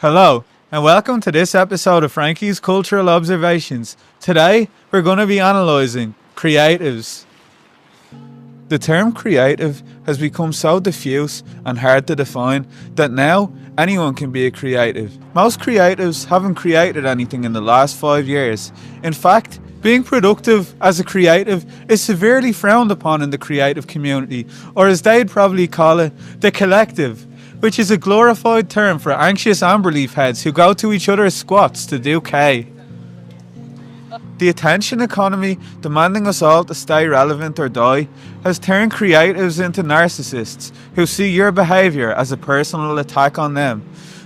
Hello, and welcome to this episode of Frankie's Cultural Observations. Today, we're going to be analysing creatives. The term creative has become so diffuse and hard to define that now anyone can be a creative. Most creatives haven't created anything in the last 5 years. In fact, being productive as a creative is severely frowned upon in the creative community, or as they'd probably call it, the collective, which is a glorified term for anxious amber leaf heads who go to each other's squats to do K. The attention economy, demanding us all to stay relevant or die, has turned creatives into narcissists who see your behaviour as a personal attack on them,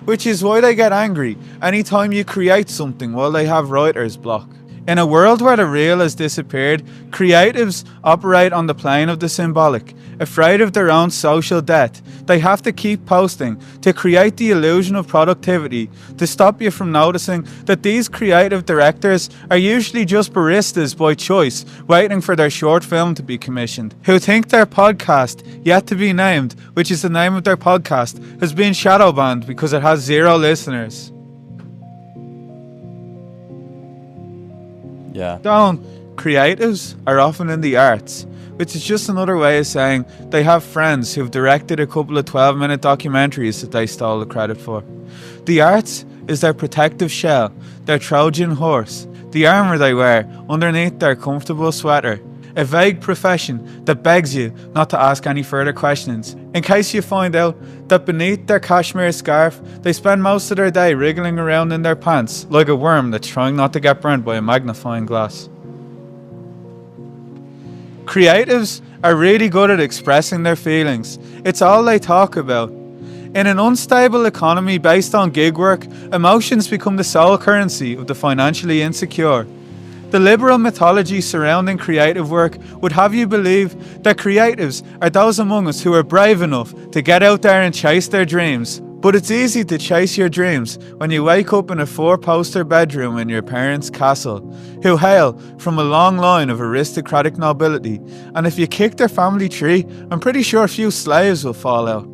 which is why they get angry anytime you create something while they have writer's block. In a world where the real has disappeared, creatives operate on the plane of the symbolic. Afraid of their own social death, they have to keep posting to create the illusion of productivity, to stop you from noticing that these creative directors are usually just baristas by choice, waiting for their short film to be commissioned, who think their podcast, yet to be named, which is the name of their podcast, has been shadow banned because it has 0 listeners. Yeah. Creatives are often in the arts, which is just another way of saying they have friends who've directed a couple of 12-minute documentaries that they stole the credit for. The arts is their protective shell, their Trojan horse, the armour they wear underneath their comfortable sweater. A vague profession that begs you not to ask any further questions, in case you find out that beneath their cashmere scarf, they spend most of their day wriggling around in their pants like a worm that's trying not to get burnt by a magnifying glass. Creatives are really good at expressing their feelings. It's all they talk about. In an unstable economy based on gig work, emotions become the sole currency of the financially insecure. The liberal mythology surrounding creative work would have you believe that creatives are those among us who are brave enough to get out there and chase their dreams. But it's easy to chase your dreams when you wake up in a 4-poster bedroom in your parents' castle, who hail from a long line of aristocratic nobility, and if you kick their family tree, I'm pretty sure a few slaves will fall out.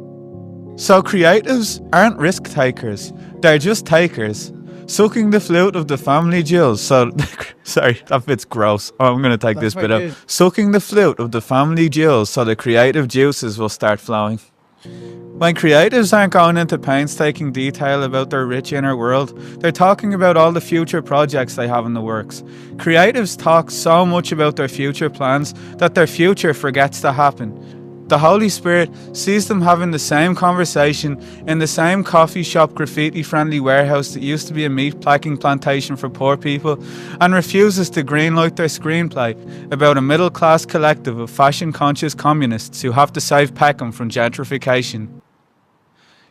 So creatives aren't risk takers, they're just takers. Sucking the flute of the family jewels, sorry, that bit's gross. I'm going to take this bit out. Sucking the flute of the family jewels so the creative juices will start flowing. When creatives aren't going into painstaking detail about their rich inner world, they're talking about all the future projects they have in the works. Creatives talk so much about their future plans that their future forgets to happen. The Holy Spirit sees them having the same conversation in the same coffee shop graffiti-friendly warehouse that used to be a meat-packing plantation for poor people, and refuses to greenlight their screenplay about a middle-class collective of fashion-conscious communists who have to save Peckham from gentrification.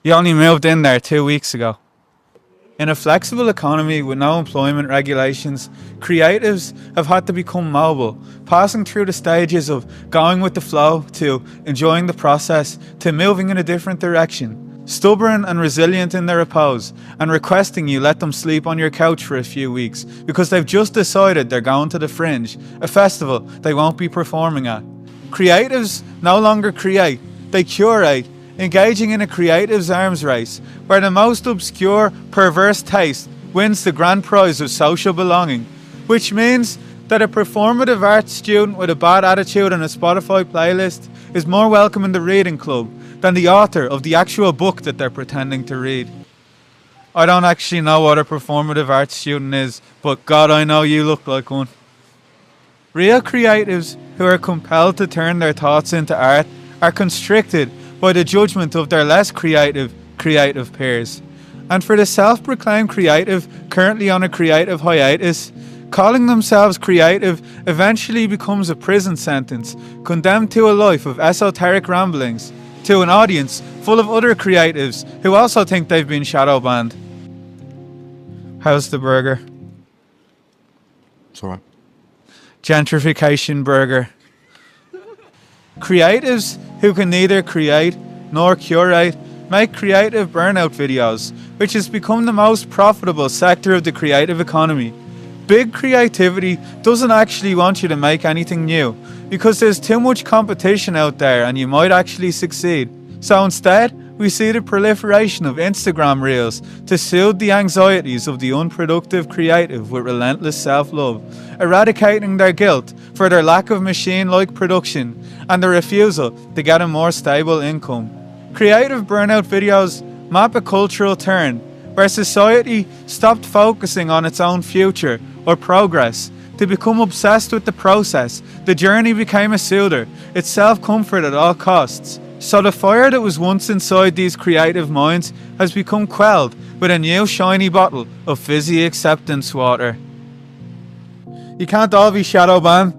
You only moved in there 2 weeks ago. In a flexible economy with no employment regulations, creatives have had to become mobile, passing through the stages of going with the flow to enjoying the process to moving in a different direction, stubborn and resilient in their repose, and requesting you let them sleep on your couch for a few weeks because they've just decided they're going to the Fringe, a festival they won't be performing at. Creatives no longer create, they curate, engaging in a creative's arms race, where the most obscure, perverse taste wins the grand prize of social belonging, which means that a performative arts student with a bad attitude and a Spotify playlist is more welcome in the reading club than the author of the actual book that they're pretending to read. I don't actually know what a performative arts student is, but God, I know you look like one. Real creatives who are compelled to turn their thoughts into art are constricted by the judgment of their less creative peers. And for the self-proclaimed creative currently on a creative hiatus, calling themselves creative eventually becomes a prison sentence, condemned to a life of esoteric ramblings, to an audience full of other creatives who also think they've been shadow banned. How's the burger? It's alright. Gentrification burger. Creatives who can neither create nor curate make creative burnout videos, which has become the most profitable sector of the creative economy. Big creativity doesn't actually want you to make anything new because there's too much competition out there and you might actually succeed. So instead, we see the proliferation of Instagram reels to soothe the anxieties of the unproductive creative with relentless self-love, eradicating their guilt for their lack of machine-like production and the refusal to get a more stable income. Creative burnout videos map a cultural turn where society stopped focusing on its own future or progress to become obsessed with the process. The journey became a soother, its self-comfort at all costs. So the fire that was once inside these creative minds has become quelled with a new shiny bottle of fizzy acceptance water. You can't all be shadow banned.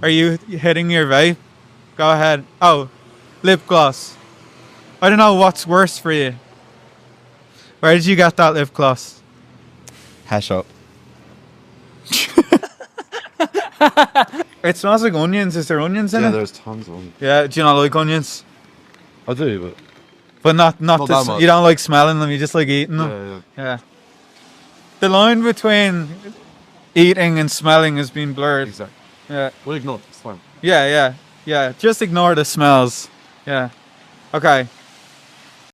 Are you hitting your vape? Go ahead. Oh, lip gloss. I don't know what's worse for you. Where did you get that lip gloss? Hash up. It smells like onions. Is there onions in Yeah, it? there's tons of them. Yeah, do you not like onions? I do, But not Not that much. you don't like smelling them, you just like eating but them. yeah. Yeah. The line between eating and smelling has been blurred. Exactly. Yeah. We'll ignore it. It's fine. Yeah. Just ignore the smells. Yeah. Okay.